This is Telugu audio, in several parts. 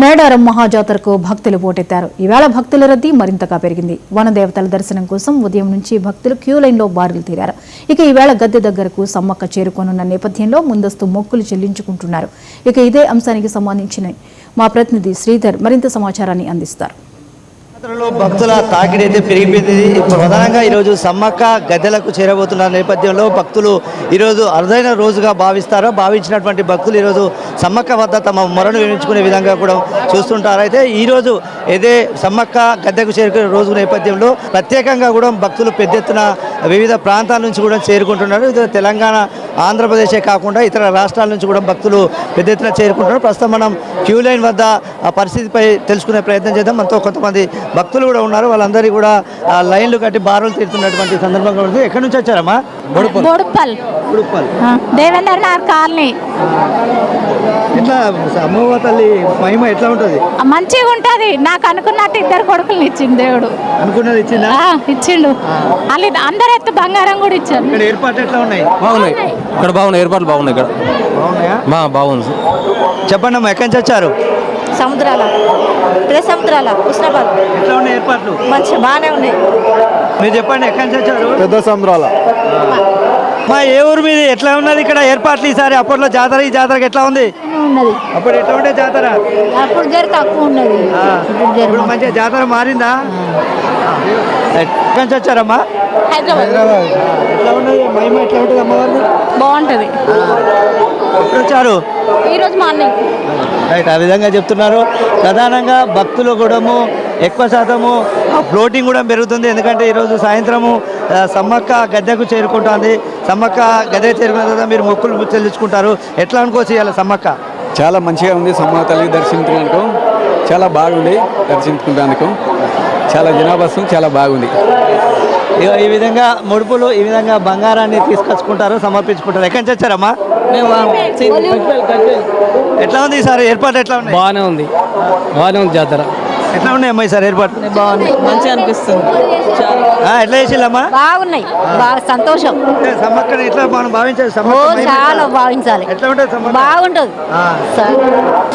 మేడారం మహాజాతరకు భక్తులు పోటెత్తారు. ఈవేళ భక్తుల రద్దీ మరింతగా పెరిగింది. వనదేవతల దర్శనం కోసం ఉదయం నుంచి భక్తులు క్యూ లైన్లో బారులు తీరారు. ఇక ఈవేళ గద్దె దగ్గరకు సమ్మక్క చేరుకోనున్న నేపథ్యంలో ముందస్తు మొక్కులు చెల్లించుకుంటున్నారు. ఇక ఇదే అంశానికి సంబంధించిన మా ప్రతినిధి శ్రీధర్ మరింత సమాచారాన్ని అందిస్తారు. భక్తుల తాకిడి అయితే పెరిగిపోయింది. ప్రధానంగా ఈరోజు సమ్మక్క గద్దెలకు చేరబోతున్న నేపథ్యంలో భక్తులు ఈరోజు అరుదైన రోజుగా భావించినటువంటి భక్తులు ఈరోజు సమ్మక్క వద్ద తమ మొరను వినిపించుకునే విధంగా కూడా చూస్తుంటారు. అయితే ఈరోజు ఇదే సమ్మక్క గద్దెకు చేరుకునే రోజు నేపథ్యంలో ప్రత్యేకంగా కూడా భక్తులు పెద్ద ఎత్తున వివిధ ప్రాంతాల నుంచి కూడా చేరుకుంటున్నారు. ఇది తెలంగాణ, ఆంధ్రప్రదేశే కాకుండా ఇతర రాష్ట్రాల నుంచి కూడా భక్తులు పెద్ద ఎత్తున చేరుకుంటున్నారు. ప్రస్తుతం మనం క్యూ లైన్ వద్ద ఆ పరిస్థితిపై తెలుసుకునే ప్రయత్నం చేద్దాం. మనతో కొంతమంది భక్తులు కూడా ఉన్నారు. వాళ్ళందరూ కూడా లైన్లు కట్టి బారులు తీరుతున్నటువంటి సందర్భంగా ఉంది. ఎక్కడి నుంచి వచ్చారమ్మా? బొడుప్పల్ దేవేంద్ర నగర్ కాలనీ. ఎట్లా అమ్మవారి తల్లి మహిమ ఎట్లా ఉంటుంది? మంచిగా ఉంటది. నాకు అనుకున్నట్టు 2 కొడుకుల్ని ఇచ్చిండు దేవుడు. అనుకున్నది ఇచ్చిందా? ఇచ్చిండు. వాళ్ళు అందరూ ఎత్తు బంగారం కూడా ఇచ్చారు. ఇక్కడ ఏర్పాట్లు ఎట్లా ఉన్నాయి? బాగున్నాయి. ఇక్కడ బాగున్నాయి, ఏర్పాట్లు బాగున్నాయి. ఇక్కడ బాగున్నాయా? బాగుంది. చెప్పండి అమ్మా, ఎక్కడి నుంచి వచ్చారు? సముద్రాల హుస్నాబాద్. ఎట్లా ఉన్నాయి ఏర్పాట్లు? మంచి బాగానే ఉన్నాయి. మీరు చెప్పండి, ఎక్కడి నుంచి వచ్చారు? పెద్ద సముద్రాల. మా ఏ ఊరు మీద ఎట్లా ఉన్నది ఇక్కడ ఏర్పాట్లు? ఈసారి అప్పట్లో జాతర, ఈ జాతరకి ఎట్లా ఉంది? అప్పుడు ఎట్లా ఉండే జాతర? అప్పుడు జర తక్కువ ఉన్నది. ఇప్పుడు మంచిగా జాతర మారిందా? ఎక్కడి నుంచి వచ్చారమ్మా? హైదరాబాద్. ఎట్లా ఉన్నది మహిమ? ఎట్లా ఉంటుంది అమ్మవారిది? బాగుంటది. ఎప్పుడు వచ్చారు? ఈరోజు మార్నింగ్. రైట్, ఆ విధంగా చెప్తున్నారు. ప్రధానంగా భక్తులు కూడా ఎక్కువ శాతము ఫ్లోటింగ్ కూడా పెరుగుతుంది. ఎందుకంటే ఈరోజు సాయంత్రము సమ్మక్క గద్దెకు చేరుకుంటుంది. సమ్మక్క గద్దె చేరుకున్న తర్వాత మీరు మొక్కులు చెల్లించుకుంటారు. ఎట్లా అనుకోవచ్చు ఇవాళ సమ్మక్క? చాలా మంచిగా ఉంది. సమ్మక్క తల్లి దర్శించడానికి చాలా బాగుంది. దర్శించుకుంటానికి చాలా జనాభా చాలా బాగుంది. ఈ విధంగా ముడుపులు, ఈ విధంగా బంగారాన్ని తీసుకొచ్చుకుంటారు, సమర్పించుకుంటారు. ఎక్కడి నుంచి వచ్చారమ్మా? ఎట్లా ఉంది ఈసారి ఏర్పాటు? ఎట్లా ఉంది? బాగానే ఉంది జాతర. ఎట్లా ఉన్నాయి అమ్మా ఈసారి ఏర్పాటు? బాగుంది, మంచిగా అనిపిస్తుంది. ఎట్లా చేసిల్లమ్మా? బాగున్నాయి, బాగా సంతోషం. సమ్మక్కని ఎట్లా మనం భావించాలి? చాలా భావించాలి. ఎట్లా ఉంటుంది సమ్మక్క? బాగుంటుంది.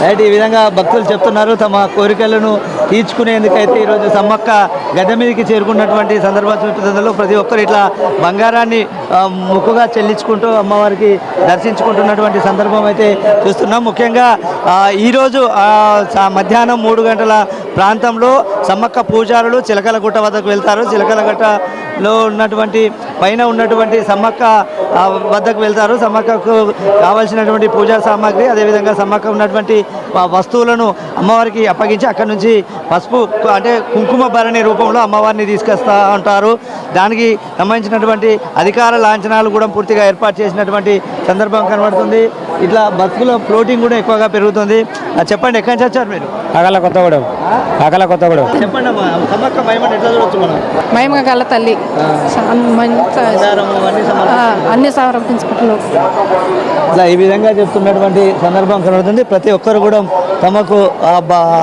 రైట్, ఈ విధంగా భక్తులు చెప్తున్నారు. తమ కోరికలను తీర్చుకునేందుకైతే ఈరోజు సమ్మక్క గద్దె మీదకి చేరుకున్నటువంటి సందర్భంలో ప్రతి ఒక్కరు ఇట్లా బంగారాన్ని ముక్కుగా చెల్లించుకుంటూ అమ్మవారికి దర్శించుకుంటున్నటువంటి సందర్భం అయితే చూస్తున్నాం. ముఖ్యంగా ఈరోజు మధ్యాహ్నం 3 గంటల ప్రాంతంలో సమ్మక్క పూజారులు చిలకలగుట్ట వద్దకు వెళ్తారు. చిలకలగుట్టలో ఉన్నటువంటి పైన ఉన్నటువంటి సమ్మక్క వద్దకు వెళ్తారు. సమ్మక్కకు కావాల్సినటువంటి పూజా సామాగ్రి, అదేవిధంగా సమ్మక్క ఉన్నటువంటి వస్తువులను అమ్మవారికి అప్పగించి అక్కడి నుంచి పసుపు అంటే కుంకుమ భరణి రూపంలో అమ్మవారిని తీసుకొస్తా ఉంటారు. దానికి సంబంధించినటువంటి అధికార లాంఛనాలు కూడా పూర్తిగా ఏర్పాటు చేసినటువంటి సందర్భం కనబడుతుంది. ఇట్లా భక్తుల ఫ్లోటింగ్ కూడా ఎక్కువగా పెరుగుతుంది. చెప్పండి, ఎక్కడి నుంచి వచ్చారు మీరు? కొత్తగూడెం. చెప్పండి అమ్మా, సమ్మక్క మహిమను ఎట్లా చూడొచ్చు మనం? మహిమ గల తల్లి అన్ని సమర్పించుకుంటున్నాం. ఇట్లా ఈ విధంగా చెప్తున్నటువంటి సందర్భం కనబడుతుంది. ప్రతి ఒక్కరు కూడా తమకు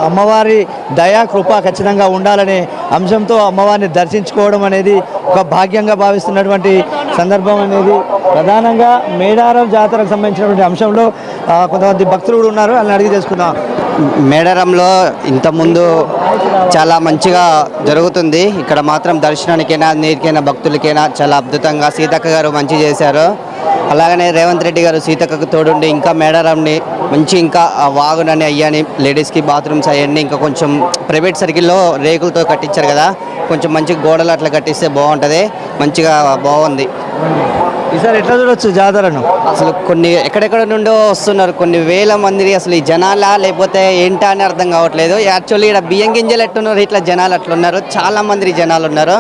అమ్మవారి దయా కృప ఖచ్చితంగా ఉండాలనే అంశంతో అమ్మవారిని దర్శించుకోవడం అనేది ఒక భాగ్యంగా భావిస్తున్నటువంటి సందర్భం అనేది ప్రధానంగా మేడారం జాతరకు సంబంధించినటువంటి అంశంలో కొంతమంది భక్తులు కూడా ఉన్నారు. వాళ్ళని అడిగి తెలుసుకుందాం. మేడారంలో ఇంతకుముందు చాలా మంచిగా జరుగుతుంది. ఇక్కడ మాత్రం దర్శనానికైనా, నీరికైనా, భక్తులకైనా చాలా అద్భుతంగా సీతక్క గారు మంచి చేశారు. అలాగనే రేవంత్ రెడ్డి గారు సీతక్కకు తోడుండి ఇంకా మేడారంని మంచి ఇంకా వాగునని అయ్యని లేడీస్కి బాత్రూమ్స్ అవన్నీ ఇంకా కొంచెం ప్రైవేట్ సర్కిల్లో రేకులతో కట్టించారు కదా, కొంచెం మంచి గోడలు అట్లా కట్టిస్తే బాగుంటుంది. మంచిగా బాగుంది. ఈసారి ఎట్లా చూడొచ్చు జాతరను? అసలు కొన్ని ఎక్కడెక్కడ నుండో వస్తున్నారు, కొన్ని వేల మంది. అసలు ఈ జనాలా లేకపోతే ఏంటా అని అర్థం కావట్లేదు. యాక్చువల్లీ ఇక్కడ బియ్యం గింజలు ఎట్టున్నారు, ఇట్లా జనాలు అట్లున్నారు. చాలా మంది జనాలు ఉన్నారు.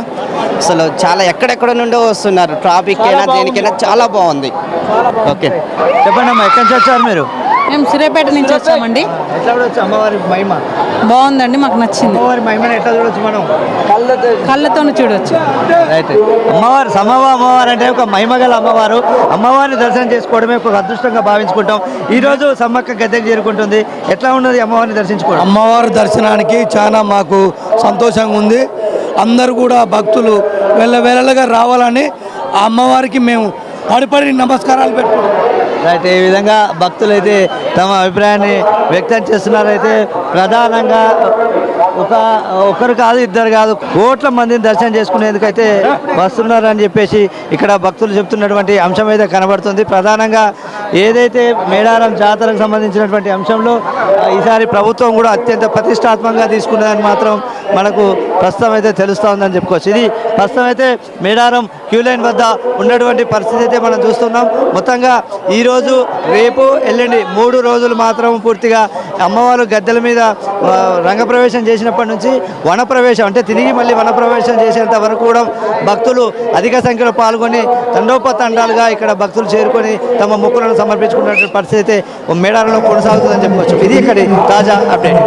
అసలు చాలా ఎక్కడెక్కడ నుండో వస్తున్నారు. ట్రాఫిక్ అయినా దేనికైనా చాలా బాగుంది. ఓకే, చెప్పండి అమ్మా, ఎక్కడి నుంచి వచ్చారు మీరు? మేము సిరేపేట నుంచి వచ్చామండి. ఎట్లా చూడొచ్చు అమ్మవారి మహిమ? బాగుందండి, మాకు నచ్చింది. అమ్మవారి మహిమను ఎట్లా చూడొచ్చు మనం? కళ్ళతో చూడొచ్చు. రైట్, అమ్మవారు అమ్మవారు అంటే ఒక మహిమగల అమ్మవారు. అమ్మవారిని దర్శనం చేసుకోవడమే ఒక అదృష్టంగా భావించుకుంటాం. ఈరోజు సమ్మక్క గద్దెకు చేరుకుంటుంది. ఎట్లా ఉన్నది అమ్మవారిని దర్శించుకోవడం? అమ్మవారి దర్శనానికి చాలా మాకు సంతోషంగా ఉంది. అందరూ కూడా భక్తులు వెళ్ళవేళగా రావాలని ఆ అమ్మవారికి మేము పడి నమస్కారాలు పెట్టుకుంటాం. రైట్, ఈ విధంగా భక్తులైతే తమ అభిప్రాయాన్ని వ్యక్తం చేస్తున్నారైతే ప్రధానంగా ఒకరు కాదు ఇద్దరు కాదు కోట్ల మందిని దర్శనం చేసుకునేందుకైతే వస్తున్నారని చెప్పేసి ఇక్కడ భక్తులు చెప్తున్నటువంటి అంశం అయితే కనబడుతుంది. ప్రధానంగా ఏదైతే మేడారం జాతరకు సంబంధించినటువంటి అంశంలో ఈసారి ప్రభుత్వం కూడా అత్యంత ప్రతిష్టాత్మకంగా తీసుకున్నదని మాత్రం మనకు ప్రస్తుతం అయితే తెలుస్తూ ఉందని చెప్పుకోవచ్చు. ఇది ప్రస్తుతం అయితే మేడారం క్యూ లైన్ వద్ద ఉన్నటువంటి పరిస్థితి అయితే మనం చూస్తున్నాం. మొత్తంగా ఈరోజు రేపు ఎల్లుండి 3 రోజులు మాత్రం పూర్తిగా అమ్మవారు గద్దెల మీద రంగప్రవేశం చేసినప్పటి నుంచి వనప్రవేశం అంటే తిరిగి మళ్ళీ వనప్రవేశం చేసేంత వరకు కూడా భక్తులు అధిక సంఖ్యలో పాల్గొని తండోపతండాలుగా ఇక్కడ భక్తులు చేరుకొని తమ మొక్కులను సమర్పించుకున్నటువంటి పరిస్థితి అయితే మేడారంలో కొనసాగుతుందని చెప్పుకోవచ్చు. ఇది ఇక్కడి తాజా అప్డేట్.